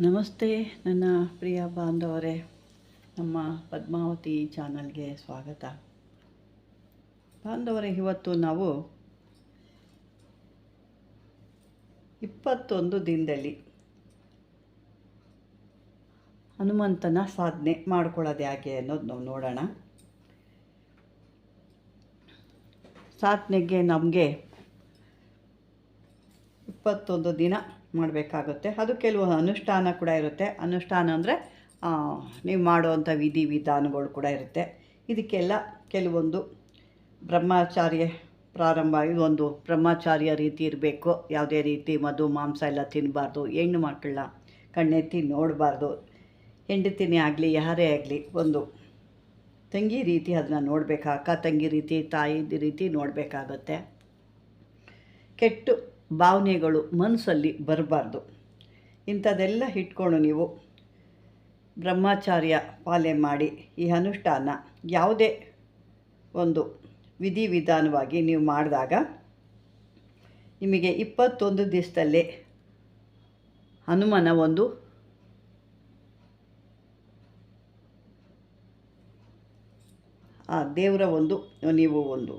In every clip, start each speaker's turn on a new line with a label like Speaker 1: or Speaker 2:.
Speaker 1: ನಮಸ್ತೆ ನನ್ನ ಪ್ರಿಯ ಬಾಂಧವರೇ, ನಮ್ಮ ಪದ್ಮಾವತಿ ಚಾನಲ್ಗೆ ಸ್ವಾಗತ. ಬಾಂಧವರೇ, ಇವತ್ತು ನಾವು 21 ದಿನದಲ್ಲಿ ಹನುಮಂತನ ಸಾಧನೆ ಮಾಡ್ಕೊಳ್ಳೋದು ಯಾಕೆ ಅನ್ನೋದು ನಾವು ನೋಡೋಣ. ಸಾಧನೆಗೆ ನಮಗೆ 21 ದಿನ ಮಾಡಬೇಕಾಗುತ್ತೆ. ಅದು ಕೆಲವು ಅನುಷ್ಠಾನ ಕೂಡ ಇರುತ್ತೆ. ಅನುಷ್ಠಾನ ಅಂದರೆ ನೀವು ಮಾಡುವಂಥ ವಿಧಿ ವಿಧಾನಗಳು ಕೂಡ ಇರುತ್ತೆ. ಇದಕ್ಕೆಲ್ಲ ಕೆಲವೊಂದು ಬ್ರಹ್ಮಚಾರ್ಯ ಪ್ರಾರಂಭ, ಇದೊಂದು ಬ್ರಹ್ಮಚಾರ್ಯ ರೀತಿ ಇರಬೇಕು. ಯಾವುದೇ ರೀತಿ ಮಧು ಮಾಂಸ ಎಲ್ಲ ತಿನ್ನಬಾರ್ದು, ಹೆಣ್ಣು ಮಕ್ಕಳನ್ನ ಕಣ್ಣೆತ್ತಿ ನೋಡಬಾರ್ದು, ಹೆಂಡತಿನೇ ಆಗಲಿ ಯಾರೇ ಆಗಲಿ ಒಂದು ತಂಗಿ ರೀತಿ ಅದನ್ನು ನೋಡಬೇಕು, ಅಕ್ಕ ತಂಗಿ ರೀತಿ ತಾಯಿ ರೀತಿ ನೋಡಬೇಕಾಗತ್ತೆ. ಕೆಟ್ಟು ಭಾವನೆಗಳು ಮನಸ್ಸಲ್ಲಿ ಬರಬಾರ್ದು. ಇಂಥದ್ದೆಲ್ಲ ಇಟ್ಕೊಂಡು ನೀವು ಬ್ರಹ್ಮಚಾರ್ಯ ಪಾಲನೆ ಮಾಡಿ ಈ ಅನುಷ್ಠಾನ ಯಾವುದೇ ಒಂದು ವಿಧಿ ವಿಧಾನವಾಗಿ ನೀವು ಮಾಡಿದಾಗ ನಿಮಗೆ 21 ದಿವಸದಲ್ಲೇ ಹನುಮನ ಒಂದು ದೇವರ ನೀವು ಒಂದು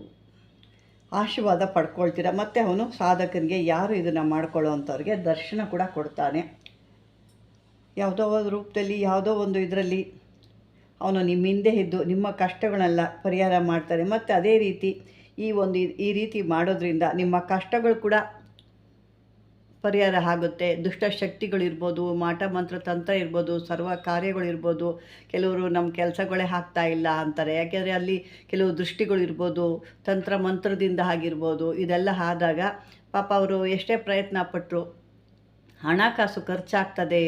Speaker 1: ಆಶೀರ್ವಾದ ಪಡ್ಕೊಳ್ತೀರ. ಮತ್ತು ಅವನು ಸಾಧಕನಿಗೆ, ಯಾರು ಇದನ್ನು ಮಾಡ್ಕೊಳ್ಳೋ ಅಂಥವ್ರಿಗೆ ದರ್ಶನ ಕೂಡ ಕೊಡ್ತಾನೆ. ಯಾವುದೋ ಒಂದು ರೂಪದಲ್ಲಿ, ಯಾವುದೋ ಒಂದು ಇದರಲ್ಲಿ ಅವನು ನಿಮ್ಮ ಹಿಂದೆ ಇದ್ದು ನಿಮ್ಮ ಕಷ್ಟಗಳನ್ನೆಲ್ಲ ಪರಿಹಾರ ಮಾಡ್ತಾನೆ. ಮತ್ತು ಅದೇ ರೀತಿ ಈ ರೀತಿ ಮಾಡೋದ್ರಿಂದ ನಿಮ್ಮ ಕಷ್ಟಗಳು ಕೂಡ ಪರಿಹಾರ ಆಗುತ್ತೆ. ದುಷ್ಟಶಕ್ತಿಗಳಿರ್ಬೋದು, ಮಾಟ ಮಂತ್ರ ತಂತ್ರ ಇರ್ಬೋದು, ಸರ್ವ ಕಾರ್ಯಗಳಿರ್ಬೋದು. ಕೆಲವರು ನಮ್ಮ ಕೆಲಸಗಳೇ ಆಗ್ತಾ ಇಲ್ಲ ಅಂತಾರೆ, ಯಾಕೆಂದರೆ ಅಲ್ಲಿ ಕೆಲವು ದೃಷ್ಟಿಗಳಿರ್ಬೋದು, ತಂತ್ರ ಮಂತ್ರದಿಂದ ಆಗಿರ್ಬೋದು. ಇದೆಲ್ಲ ಆದಾಗ ಪಾಪ ಅವರು ಎಷ್ಟೇ ಪ್ರಯತ್ನ ಪಟ್ಟರು ಹಣಕಾಸು ಖರ್ಚಾಗ್ತದೆ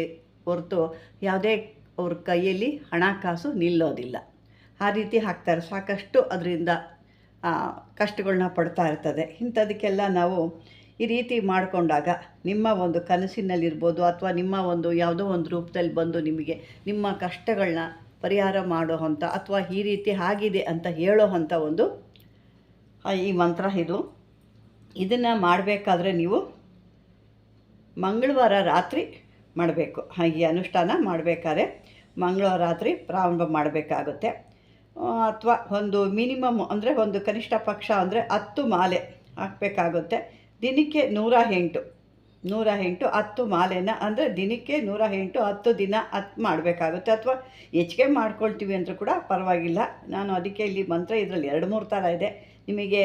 Speaker 1: ಹೊರತು ಯಾವುದೇ ಅವ್ರ ಕೈಯಲ್ಲಿ ಹಣಕಾಸು ನಿಲ್ಲೋದಿಲ್ಲ. ಆ ರೀತಿ ಹಾಕ್ತಾರೆ. ಸಾಕಷ್ಟು ಅದರಿಂದ ಕಷ್ಟಗಳನ್ನ ಪಡ್ತಾ ಇರ್ತದೆ. ಇಂಥದಕ್ಕೆಲ್ಲ ನಾವು ಈ ರೀತಿ ಮಾಡಿಕೊಂಡಾಗ ನಿಮ್ಮ ಒಂದು ಕನಸಿನಲ್ಲಿರ್ಬೋದು ಅಥವಾ ನಿಮ್ಮ ಒಂದು ಯಾವುದೋ ಒಂದು ರೂಪದಲ್ಲಿ ಬಂದು ನಿಮಗೆ ನಿಮ್ಮ ಕಷ್ಟಗಳನ್ನ ಪರಿಹಾರ ಮಾಡೋ ಅಂಥ ಅಥವಾ ಈ ರೀತಿ ಆಗಿದೆ ಅಂತ ಹೇಳೋ ಅಂಥ ಒಂದು ಈ ಮಂತ್ರ ಇದನ್ನು ಮಾಡಬೇಕಾದ್ರೆ ನೀವು ಮಂಗಳವಾರ ರಾತ್ರಿ ಮಾಡಬೇಕು. ಈ ಅನುಷ್ಠಾನ ಮಾಡಬೇಕಾದ್ರೆ ಮಂಗಳವಾರ ರಾತ್ರಿ ಪ್ರಾರಂಭ ಮಾಡಬೇಕಾಗುತ್ತೆ. ಅಥವಾ ಒಂದು ಮಿನಿಮಮ್ ಅಂದರೆ ಒಂದು ಕನಿಷ್ಠ ಪಕ್ಷ ಅಂದರೆ 10 ಮಾಲೆ ಹಾಕಬೇಕಾಗುತ್ತೆ. ದಿನಕ್ಕೆ 108 10 ಮಾಲೆನ ಅಂದರೆ ದಿನಕ್ಕೆ 108 10 ದಿನ 10 ಮಾಡಬೇಕಾಗುತ್ತೆ. ಅಥವಾ ಹೆಚ್ಚಿಗೆ ಮಾಡ್ಕೊಳ್ತೀವಿ ಅಂದರೂ ಕೂಡ ಪರವಾಗಿಲ್ಲ. ನಾನು ಅದಕ್ಕೆ ಇಲ್ಲಿ ಮಂತ್ರ ಇದರಲ್ಲಿ 2-3 ಥರ ಇದೆ. ನಿಮಗೆ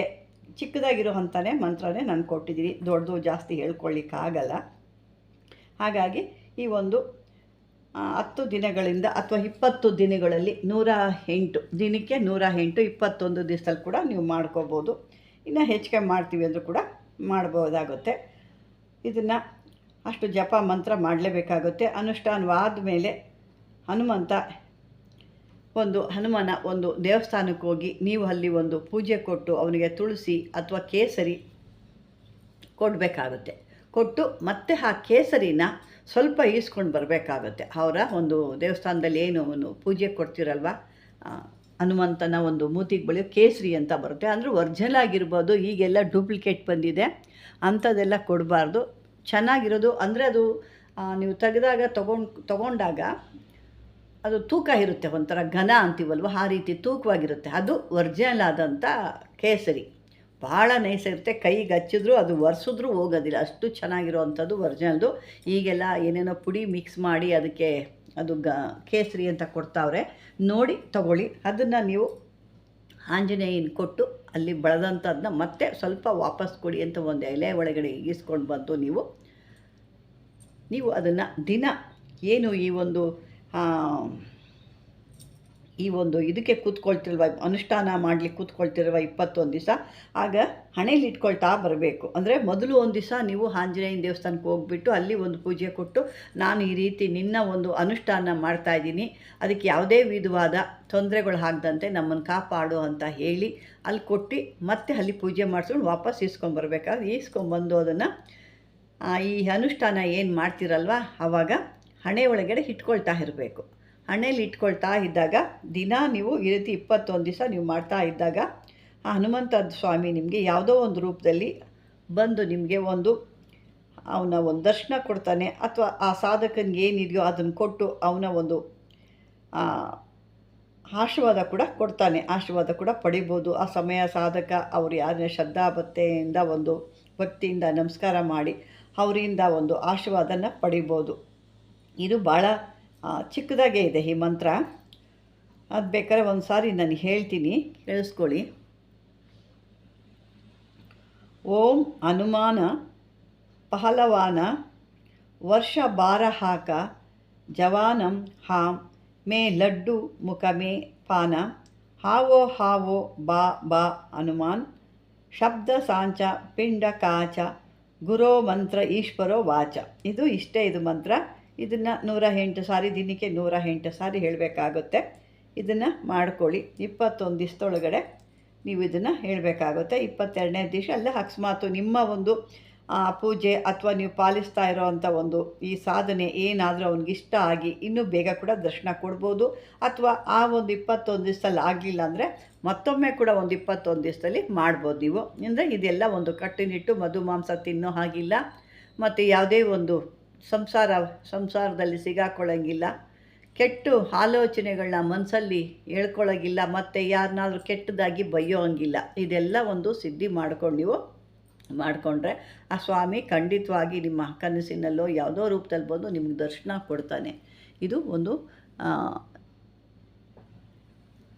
Speaker 1: ಚಿಕ್ಕದಾಗಿರೋ ಅಂತಾನೆ ಮಂತ್ರನೇ ನಾನು ಕೊಟ್ಟಿದ್ದೀನಿ, ದೊಡ್ಡದು ಜಾಸ್ತಿ ಹೇಳ್ಕೊಳ್ಳಿಕ್ಕಾಗಲ್ಲ. ಹಾಗಾಗಿ ಈ ಒಂದು 10 ದಿನಗಳಿಂದ ಅಥವಾ 20 ದಿನಗಳಲ್ಲಿ 108 ದಿನಕ್ಕೆ 108 21 ದಿವಸದಲ್ಲಿ ಕೂಡ ನೀವು ಮಾಡ್ಕೋಬೋದು. ಇನ್ನು ಹೆಚ್ಚಿಗೆ ಮಾಡ್ತೀವಿ ಅಂದರೂ ಕೂಡ ಮಾಡ್ಬೋದಾಗುತ್ತೆ. ಇದನ್ನು ಅಷ್ಟು ಜಪ ಮಂತ್ರ ಮಾಡಲೇಬೇಕಾಗುತ್ತೆ. ಅನುಷ್ಠಾನವಾದ ಮೇಲೆ ಹನುಮನ ಒಂದು ದೇವಸ್ಥಾನಕ್ಕೆ ಹೋಗಿ ನೀವು ಅಲ್ಲಿ ಒಂದು ಪೂಜೆ ಕೊಟ್ಟು ಅವನಿಗೆ ತುಳಸಿ ಅಥವಾ ಕೇಸರಿ ಕೊಡಬೇಕಾಗುತ್ತೆ. ಕೊಟ್ಟು ಮತ್ತೆ ಆ ಕೇಸರಿನ ಸ್ವಲ್ಪ ಈಸ್ಕೊಂಡು ಬರಬೇಕಾಗುತ್ತೆ. ಅವರ ಒಂದು ದೇವಸ್ಥಾನದಲ್ಲಿ ಏನು ಪೂಜೆ ಕೊಡ್ತಿರಲ್ವ, ಹನುಮಂತನ ಒಂದು ಮೂತಿಗೆ ಬಳಿಯೋ ಕೇಸರಿ ಅಂತ ಬರುತ್ತೆ. ಅಂದರೆ ಒರಿಜಿನಲ್ ಆಗಿರ್ಬೋದು, ಈಗೆಲ್ಲ ಡೂಪ್ಲಿಕೇಟ್ ಬಂದಿದೆ, ಅಂಥದ್ದೆಲ್ಲ ಕೊಡಬಾರ್ದು. ಚೆನ್ನಾಗಿರೋದು ಅಂದರೆ ಅದು ನೀವು ತಗೊಂಡಾಗ ಅದು ತೂಕ ಇರುತ್ತೆ, ಒಂಥರ ಘನ ಅಂತೀವಲ್ವ, ಆ ರೀತಿ ತೂಕವಾಗಿರುತ್ತೆ. ಅದು ಒರಿಜಿನಲ್ ಆದಂಥ ಕೇಸರಿ. ಭಾಳ ನೈಸಿರುತ್ತೆ, ಕೈಗೆ ಹಚ್ಚಿದ್ರೂ ಅದು ಒರೆಸಿದ್ರೂ ಹೋಗೋದಿಲ್ಲ, ಅಷ್ಟು ಚೆನ್ನಾಗಿರೋ ಅಂಥದ್ದು ಒರಿಜಿನಲ್ದು. ಈಗೆಲ್ಲ ಏನೇನೋ ಪುಡಿ ಮಿಕ್ಸ್ ಮಾಡಿ ಅದಕ್ಕೆ ಅದು ಕೇಸರಿ ಅಂತ ಕೊಡ್ತಾವ್ರೆ, ನೋಡಿ ತಗೊಳ್ಳಿ. ಅದನ್ನು ನೀವು ಆಂಜನೇಯನ ಕೊಟ್ಟು ಅಲ್ಲಿ ಬೆಳೆದಂಥದ್ದನ್ನ ಮತ್ತೆ ಸ್ವಲ್ಪ ವಾಪಸ್ ಕೊಡಿ ಅಂತ ಒಂದು ಎಲೆ ಒಳಗಡೆ ಈಗಿಸ್ಕೊಂಡು ಬಂದು ನೀವು ಅದನ್ನು ದಿನ ಏನು ಈ ಒಂದು ಇದಕ್ಕೆ ಕೂತ್ಕೊಳ್ತಿಲ್ವ, ಅನುಷ್ಠಾನ ಮಾಡಲಿಕ್ಕೆ ಕೂತ್ಕೊಳ್ತಿರುವ 21 ದಿವಸ, ಆಗ ಹಣೆಯಲ್ಲಿ ಇಟ್ಕೊಳ್ತಾ ಬರಬೇಕು. ಅಂದರೆ ಮೊದಲು ಒಂದು ದಿವಸ ನೀವು ಆಂಜನೇಯನ ದೇವಸ್ಥಾನಕ್ಕೆ ಹೋಗ್ಬಿಟ್ಟು ಅಲ್ಲಿ ಒಂದು ಪೂಜೆ ಕೊಟ್ಟು, ನಾನು ಈ ರೀತಿ ನಿನ್ನ ಒಂದು ಅನುಷ್ಠಾನ ಮಾಡ್ತಾಯಿದ್ದೀನಿ, ಅದಕ್ಕೆ ಯಾವುದೇ ವಿಧವಾದ ತೊಂದರೆಗಳು ಆಗದಂತೆ ನಮ್ಮನ್ನು ಕಾಪಾಡು ಅಂತ ಹೇಳಿ ಅಲ್ಲಿ ಕೊಟ್ಟು ಮತ್ತೆ ಅಲ್ಲಿ ಪೂಜೆ ಮಾಡಿಸ್ಕೊಂಡು ವಾಪಸ್ ಈಸ್ಕೊಂಬರ್ಬೇಕಾದ್ರೆ ಈಸ್ಕೊಂಬಂದು ಅದನ್ನು ಈ ಅನುಷ್ಠಾನ ಏನು ಮಾಡ್ತಿರಲ್ವ ಆವಾಗ ಹಣೆ ಒಳಗಡೆ ಇಟ್ಕೊಳ್ತಾ ಇರಬೇಕು. ಹಣೆಯಲ್ಲಿ ಇಟ್ಕೊಳ್ತಾ ಇದ್ದಾಗ ದಿನ ನೀವು ಈ ರೀತಿ 21 ದಿವಸ ನೀವು ಮಾಡ್ತಾ ಇದ್ದಾಗ ಆ ಹನುಮಂತ ಸ್ವಾಮಿ ನಿಮಗೆ ಯಾವುದೋ ಒಂದು ರೂಪದಲ್ಲಿ ಬಂದು ನಿಮಗೆ ಒಂದು ಅವನ ಒಂದು ದರ್ಶನ ಕೊಡ್ತಾನೆ, ಅಥವಾ ಆ ಸಾಧಕನಿಗೆ ಏನಿದೆಯೋ ಅದನ್ನು ಕೊಟ್ಟು ಅವನ ಒಂದು ಆಶೀರ್ವಾದ ಕೂಡ ಕೊಡ್ತಾನೆ, ಆಶೀರ್ವಾದ ಕೂಡ ಪಡಿಬೋದು. ಆ ಸಮಯ ಸಾಧಕ ಅವರು ಯಾರನ್ನ ಶ್ರದ್ಧಾಭಕ್ತಿಯಿಂದ ಒಂದು ಭಕ್ತಿಯಿಂದ ನಮಸ್ಕಾರ ಮಾಡಿ ಅವರಿಂದ ಒಂದು ಆಶೀರ್ವಾದನ ಪಡಿಬೋದು. ಇದು ಭಾಳ ಚಿಕ್ಕದಾಗೇ ಇದೆ ಈ ಮಂತ್ರ. ಅದು ಬೇಕಾದ್ರೆ ಒಂದು ಸಾರಿ ನಾನು ಹೇಳ್ತೀನಿ, ಕೇಳಿಸ್ಕೊಳ್ಳಿ. ಓಂ ಹನುಮಾನ ಪಹಲವಾನ ವರ್ಷ ಬಾರಹಾಕ ಜವಾನಂ ಹಾಂ ಮೇ ಲಡ್ಡು ಮುಖ ಮೇ ಪಾನ ಹಾವೋ ಹಾವೋ ಬಾ ಬಾ ಹನುಮಾನ್ ಶಬ್ದ ಸಾಂಚ ಪಿಂಡ ಕಾಚ ಗುರೋ ಮಂತ್ರ ಈಶ್ವರೋ ವಾಚ. ಇದು ಮಂತ್ರ. ಇದನ್ನು 108 ಸಾರಿ, ದಿನಕ್ಕೆ 108 ಸಾರಿ ಹೇಳಬೇಕಾಗುತ್ತೆ. ಇದನ್ನು ಮಾಡ್ಕೊಳ್ಳಿ. 21 ದಿವಸದೊಳಗಡೆ ನೀವು ಇದನ್ನು ಹೇಳಬೇಕಾಗುತ್ತೆ. 22ನೇ ದಿವಸ ಅಲ್ಲ, ಅಕಸ್ಮಾತು ನಿಮ್ಮ ಒಂದು ಪೂಜೆ ಅಥವಾ ನೀವು ಪಾಲಿಸ್ತಾ ಇರೋವಂಥ ಒಂದು ಈ ಸಾಧನೆ ಏನಾದರೂ ಅವ್ನಿಗಿಷ್ಟ ಆಗಿ ಇನ್ನೂ ಬೇಗ ಕೂಡ ದರ್ಶನ ಕೊಡ್ಬೋದು. ಅಥವಾ ಆ ಒಂದು 21 ದಿವಸದಲ್ಲಿ ಆಗಲಿಲ್ಲ ಅಂದರೆ ಮತ್ತೊಮ್ಮೆ ಕೂಡ ಒಂದು 21 ದಿವಸದಲ್ಲಿ ಮಾಡ್ಬೋದು ನೀವು. ಅಂದರೆ ಇದೆಲ್ಲ ಒಂದು ಕಟ್ಟುನಿಟ್ಟು ಮಧು ಮಾಂಸ ತಿನ್ನೋ ಹಾಗಿಲ್ಲ, ಮತ್ತು ಯಾವುದೇ ಒಂದು ಸಂಸಾರದಲ್ಲಿ ಸಿಗಾಕೊಳ್ಳೋಂಗಿಲ್ಲ, ಕೆಟ್ಟು ಆಲೋಚನೆಗಳನ್ನ ಮನಸ್ಸಲ್ಲಿ ಹೇಳ್ಕೊಳ್ಳೋಂಗಿಲ್ಲ, ಮತ್ತು ಯಾರನ್ನಾದ್ರೂ ಕೆಟ್ಟದಾಗಿ ಬೈಯೋ ಹಂಗಿಲ್ಲ. ಇದೆಲ್ಲ ಒಂದು ಸಿದ್ಧಿ ಮಾಡ್ಕೊಂಡು ನೀವು ಮಾಡಿಕೊಂಡ್ರೆ ಆ ಸ್ವಾಮಿ ಖಂಡಿತವಾಗಿ ನಿಮ್ಮ ಕನಸಿನಲ್ಲೋ ಯಾವುದೋ ರೂಪದಲ್ಲಿ ಬಂದು ನಿಮಗೆ ದರ್ಶನ ಕೊಡ್ತಾನೆ. ಇದು ಒಂದು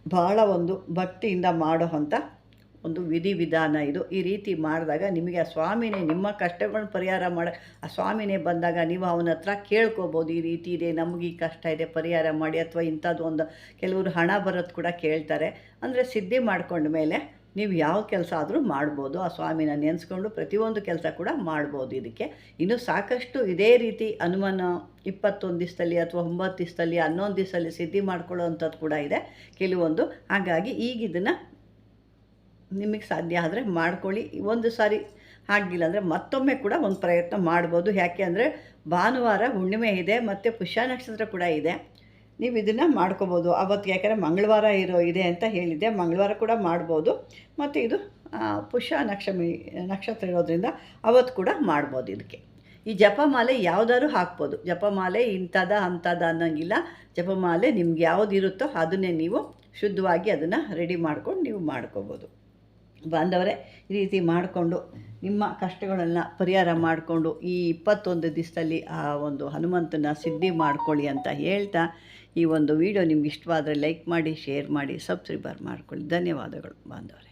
Speaker 1: ಭಾಳ ಒಂದು ಭಕ್ತಿಯಿಂದ ಮಾಡೋ ಅಂಥ ಒಂದು ವಿಧಿವಿಧಾನ ಇದು. ಈ ರೀತಿ ಮಾಡಿದಾಗ ನಿಮಗೆ ಆ ಸ್ವಾಮಿನೇ ನಿಮ್ಮ ಕಷ್ಟಗಳನ್ನ ಪರಿಹಾರ ಮಾಡಿ, ಆ ಸ್ವಾಮಿನೇ ಬಂದಾಗ ನೀವು ಅವನ ಹತ್ರ ಕೇಳ್ಕೊಬೋದು, ಈ ರೀತಿ ಇದೆ, ನಮಗೆ ಈ ಕಷ್ಟ ಇದೆ, ಪರಿಹಾರ ಮಾಡಿ. ಅಥವಾ ಇಂಥದ್ದು ಒಂದು ಕೆಲವರು ಹಣ ಬರೋದು ಕೂಡ ಕೇಳ್ತಾರೆ. ಅಂದರೆ ಸಿದ್ಧಿ ಮಾಡ್ಕೊಂಡ ಮೇಲೆ ನೀವು ಯಾವ ಕೆಲಸ ಆದರೂ ಮಾಡ್ಬೋದು. ಆ ಸ್ವಾಮಿನ ನೆನೆಸ್ಕೊಂಡು ಪ್ರತಿಯೊಂದು ಕೆಲಸ ಕೂಡ ಮಾಡ್ಬೋದು. ಇದಕ್ಕೆ ಇನ್ನೂ ಸಾಕಷ್ಟು ಇದೇ ರೀತಿ ಹನುಮಾನ 21 ದಿವಸದಲ್ಲಿ ಅಥವಾ 9 ದಿವಸದಲ್ಲಿ 11 ದಿವಸದಲ್ಲಿ ಸಿದ್ಧಿ ಮಾಡ್ಕೊಳ್ಳೋ ಅಂಥದ್ದು ಕೂಡ ಇದೆ ಕೆಲವೊಂದು. ಹಾಗಾಗಿ ಈಗ ಇದನ್ನು ನಿಮಗೆ ಸಾಧ್ಯ ಆದರೆ ಮಾಡ್ಕೊಳ್ಳಿ. ಒಂದು ಸಾರಿ ಆಗಿಲ್ಲ ಅಂದರೆ ಮತ್ತೊಮ್ಮೆ ಕೂಡ ಒಂದು ಪ್ರಯತ್ನ ಮಾಡ್ಬೋದು. ಯಾಕೆ ಅಂದರೆ ಭಾನುವಾರ ಹುಣ್ಣಿಮೆ ಇದೆ ಮತ್ತು ಪುಷ್ಯ ನಕ್ಷತ್ರ ಕೂಡ ಇದೆ. ನೀವು ಇದನ್ನು ಮಾಡ್ಕೋಬೋದು ಅವತ್ತು. ಯಾಕೆಂದರೆ ಮಂಗಳವಾರ ಇದೆ ಅಂತ ಹೇಳಿದ್ದೆ, ಮಂಗಳವಾರ ಕೂಡ ಮಾಡ್ಬೋದು. ಮತ್ತು ಇದು ಪುಷ್ಯ ನಕ್ಷತ್ರ ಇರೋದ್ರಿಂದ ಅವತ್ತು ಕೂಡ ಮಾಡ್ಬೋದು. ಇದಕ್ಕೆ ಈ ಜಪಮಾಲೆ ಯಾವುದಾದ್ರು ಹಾಕ್ಬೋದು. ಜಪಮಾಲೆ ಇಂಥದ ಅಂಥದ ಅನ್ನೋಂಗಿಲ್ಲ. ಜಪಮಾಲೆ ನಿಮ್ಗೆ ಯಾವುದು ಇರುತ್ತೋ ಅದನ್ನೇ ನೀವು ಶುದ್ಧವಾಗಿ ಅದನ್ನು ರೆಡಿ ಮಾಡ್ಕೊಂಡು ನೀವು ಮಾಡ್ಕೋಬೋದು. ಬಾಂಧವರೇ, ಈ ರೀತಿ ಮಾಡಿಕೊಂಡು ನಿಮ್ಮ ಕಷ್ಟಗಳನ್ನು ಪರಿಹಾರ ಮಾಡಿಕೊಂಡು ಈ 21 ದಿವಸದಲ್ಲಿ ಆ ಒಂದು ಹನುಮಂತನ ಸಿದ್ಧಿ ಮಾಡ್ಕೊಳ್ಳಿ ಅಂತ ಹೇಳ್ತಾ, ಈ ಒಂದು ವಿಡಿಯೋ ನಿಮ್ಗೆ ಇಷ್ಟವಾದರೆ ಲೈಕ್ ಮಾಡಿ, ಶೇರ್ ಮಾಡಿ, ಸಬ್ಸ್ಕ್ರೈಬ್ ಮಾಡ್ಕೊಳ್ಳಿ. ಧನ್ಯವಾದಗಳು ಬಾಂಧವರೇ.